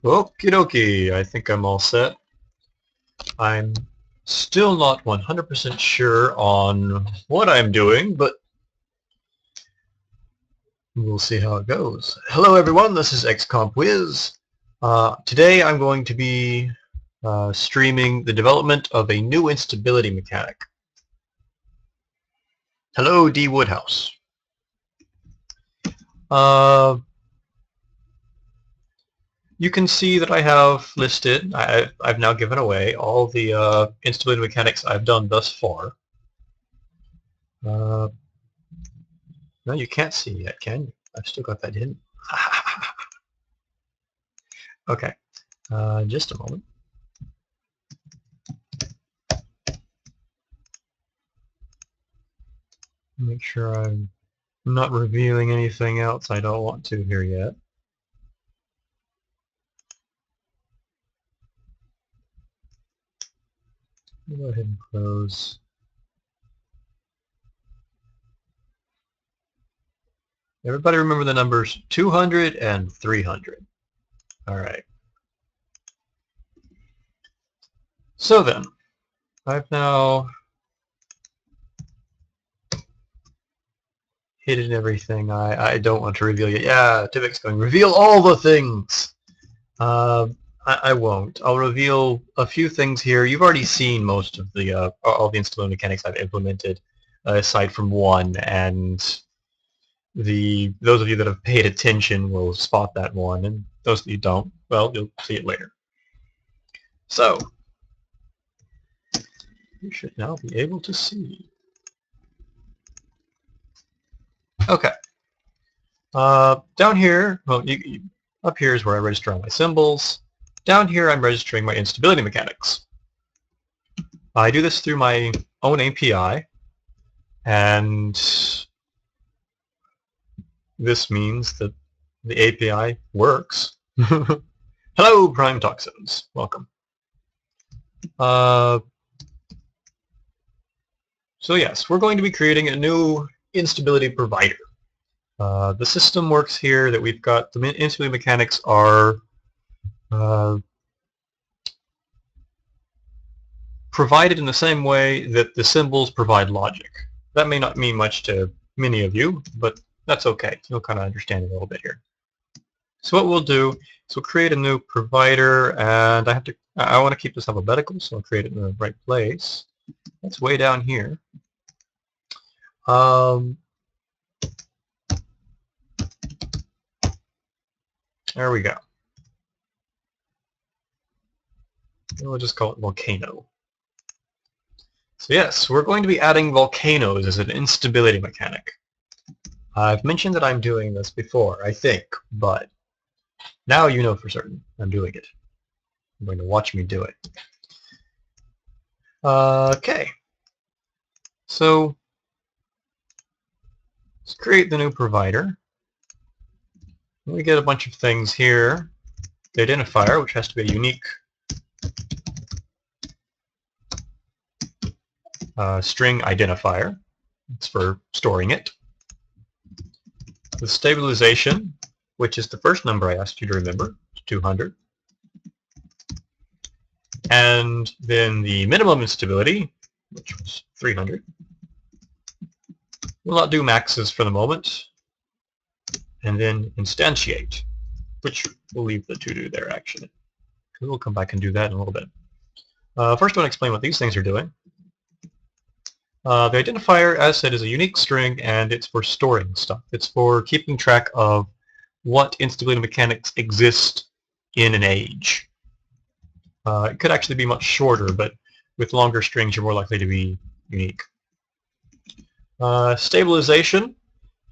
Okie dokie, I think I'm all set. I'm still not 100% sure on what I'm doing, but we'll see how it goes. Hello everyone, this is XCompWiz. Today I'm going to be streaming the development of a new instability mechanic. Hello D. Woodhouse. You can see that I have listed, I've now given away all the instability mechanics I've done thus far. No, you can't see yet, can you? I've still got that hidden. Okay, just a moment. Make sure I'm not revealing anything else I don't want to here yet. Go ahead and close. Everybody remember the numbers 200 and 300. All right. So then, I've now hidden everything I don't want to reveal yet. Yeah, Tivic's going, reveal all the things! I won't. I'll reveal a few things here. You've already seen most of the all the instability mechanics I've implemented, aside from one, and those of you that have paid attention will spot that one, and those that you don't, well, you'll see it later. So, you should now be able to see. Okay. Down here, well, up here is where I register all my symbols. Down here, I'm registering my instability mechanics. I do this through my own API, and this means that the API works. Hello, Prime Toxins. Welcome. So yes, we're going to be creating a new instability provider. The system works here that we've got, the instability mechanics are provided in the same way that the symbols provide logic. That may not mean much to many of you, but that's okay. You'll kind of understand it a little bit here. So what we'll do is we'll create a new provider, and I want to keep this alphabetical, so I'll create it in the right place. That's way down here. There we go. We'll just call it Volcano. So yes, we're going to be adding volcanoes as an instability mechanic. I've mentioned that I'm doing this before, I think, but now you know for certain I'm doing it. You're going to watch me do it. Okay. So let's create the new provider. We get a bunch of things here. The identifier, which has to be a unique string identifier. It's for storing it. The stabilization, which is the first number I asked you to remember, 200. And then the minimum instability, which was 300. We'll not do maxes for the moment. And then instantiate, which we'll leave the to-do there, actually. We'll come back and do that in a little bit. First, I want to explain what these things are doing. The identifier, as said, is a unique string, and it's for storing stuff. It's for keeping track of what instability mechanics exist in an age. It could actually be much shorter, but with longer strings, you're more likely to be unique. Stabilization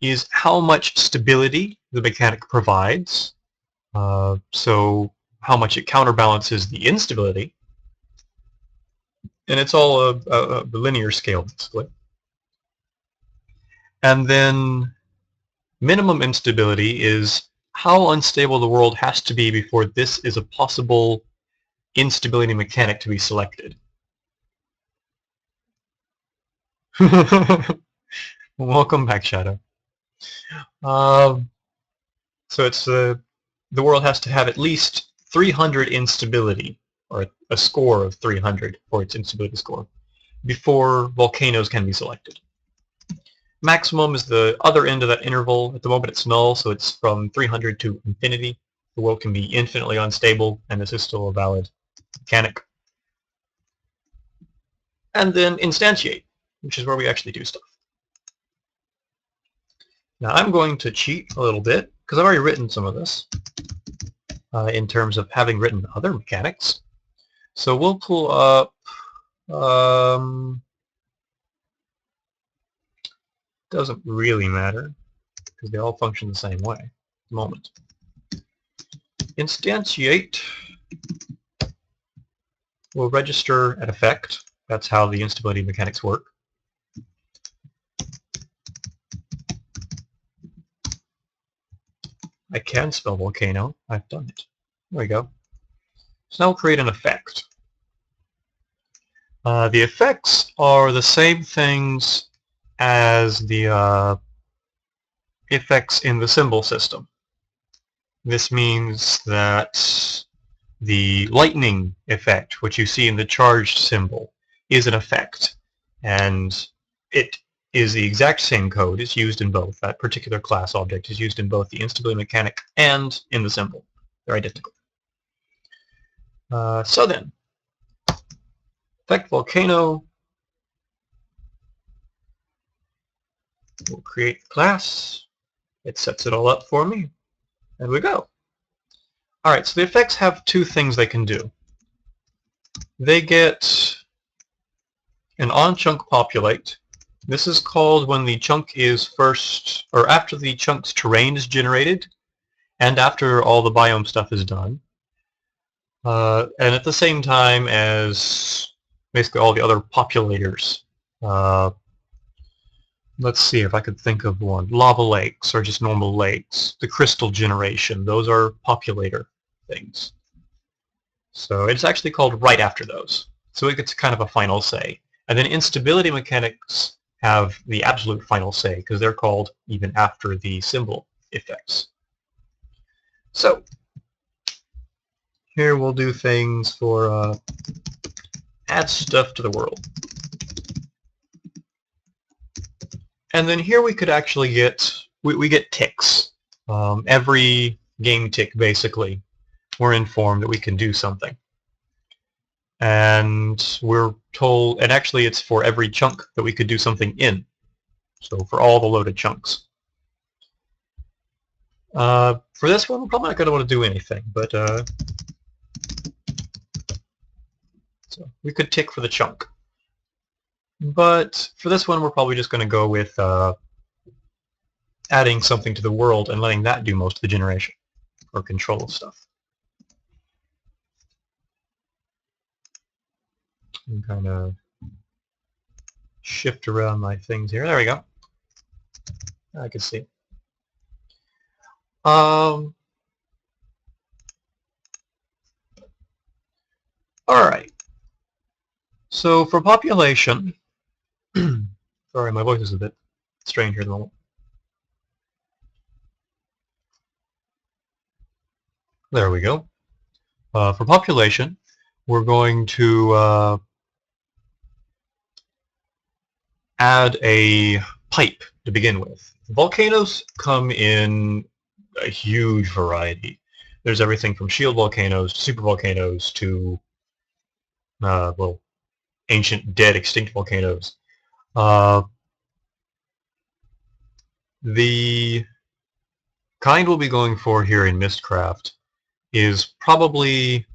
is how much stability the mechanic provides. So how much it counterbalances the instability. And it's all a linear scale, basically. And then minimum instability is how unstable the world has to be before this is a possible instability mechanic to be selected. Welcome back, Shadow. So it's the world has to have at least 300 instability, or a score of 300 for its instability score, before volcanoes can be selected. Maximum is the other end of that interval. At the moment it's null, so it's from 300 to infinity. The world can be infinitely unstable, and this is still a valid mechanic. And then instantiate, which is where we actually do stuff. Now I'm going to cheat a little bit, because I've already written some of this in terms of having written other mechanics. So we'll pull up doesn't really matter, because they all function the same way at the moment. Instantiate will register at effect. That's how the instability mechanics work. I can spell volcano. I've done it. There we go. So now we'll create an effect. The effects are the same things as the effects in the symbol system. This means that the lightning effect, which you see in the charged symbol, is an effect, and it is the exact same code. It's used in both. That particular class object is used in both the instability mechanic and in the symbol. They're identical. So then, effect volcano. We'll create the class. It sets it all up for me, and we go. All right, so the effects have two things they can do. They get an on-chunk populate. This is called when the chunk is first, or after the chunk's terrain is generated, and after all the biome stuff is done. And at the same time as basically all the other populators. Let's see if I could think of one. Lava lakes, or just normal lakes. The crystal generation, those are populator things. So it's actually called right after those. So it gets kind of a final say. And then instability mechanics have the absolute final say, because they're called even after the symbol effects. So here we'll do things for add stuff to the world. And then here we could actually get, we get ticks. Every game tick, basically, we're informed that we can do something. And we're told, and actually it's for every chunk that we could do something in. So for all the loaded chunks. For this one, we're probably not going to want to do anything, but so we could tick for the chunk. But for this one, we're probably just going to go with adding something to the world and letting that do most of the generation or control of stuff. And kind of shift around my things here. There we go. I can see. All right. So for population, sorry, my voice is a bit strange here at the moment. There we go. For population, we're going to add a pipe to begin with. Volcanoes come in a huge variety. There's everything from shield volcanoes to supervolcanoes to, well, ancient, dead, extinct volcanoes. The kind we'll be going for here in Mistcraft is probably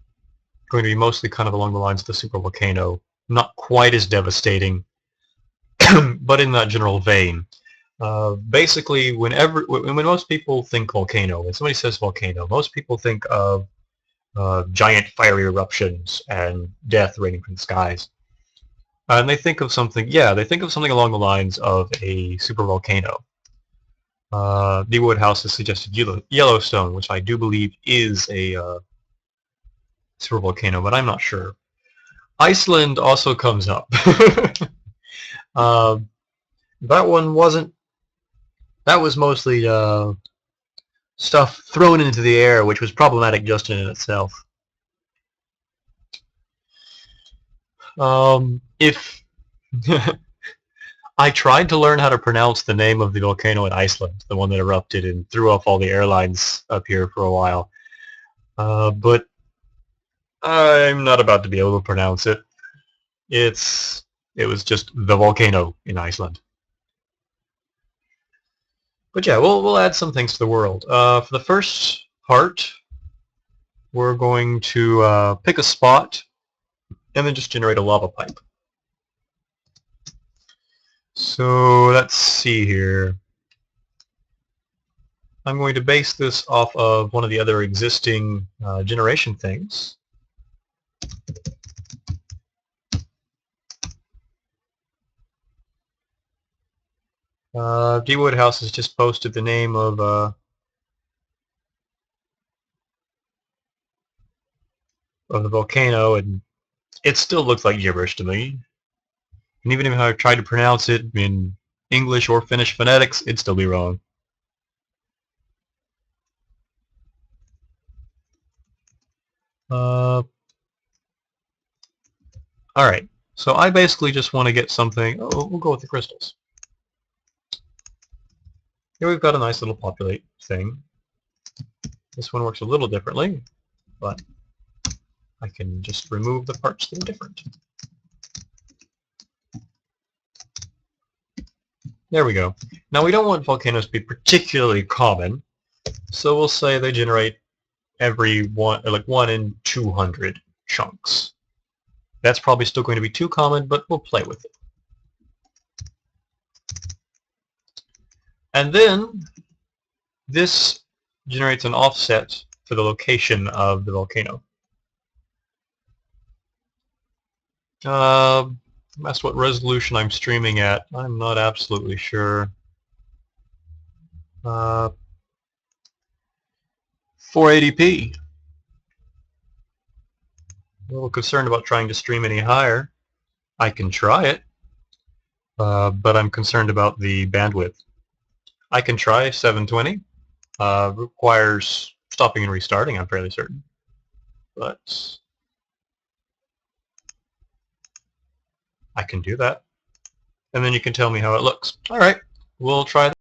going to be mostly kind of along the lines of the supervolcano. Not quite as devastating, but in that general vein. Basically, when most people think volcano, when somebody says volcano, most people think of giant fiery eruptions and death raining from the skies. And they think of something, they think of something along the lines of a supervolcano. The Woodhouse has suggested Yellowstone, which I do believe is a supervolcano, but I'm not sure. Iceland also comes up. That one wasn't. That was mostly stuff thrown into the air, which was problematic just in itself. If I tried to learn how to pronounce the name of the volcano in Iceland, the one that erupted and threw off all the airlines up here for a while, but I'm not about to be able to pronounce it. It was just the volcano in Iceland. But yeah, we'll add some things to the world. For the first part, we're going to pick a spot and then just generate a lava pipe. So let's see here. I'm going to base this off of one of the other existing generation things. D Woodhouse has just posted the name of the volcano, and it still looks like gibberish to me. And even if I tried to pronounce it in English or Finnish phonetics, it'd still be wrong. Alright, so I basically just want to get something. Oh, we'll go with the crystals. Here we've got a nice little populate thing. This one works a little differently, but I can just remove the parts that are different. There we go. Now we don't want volcanoes to be particularly common, so we'll say they generate every one, like 1 in 200 chunks. That's probably still going to be too common, but we'll play with it. And then this generates an offset for the location of the volcano. That's what resolution I'm streaming at. I'm not absolutely sure. 480p. A little concerned about trying to stream any higher. I can try it, but I'm concerned about the bandwidth. I can try 720. Requires stopping and restarting, I'm fairly certain. But I can do that. And then you can tell me how it looks. All right, we'll try that.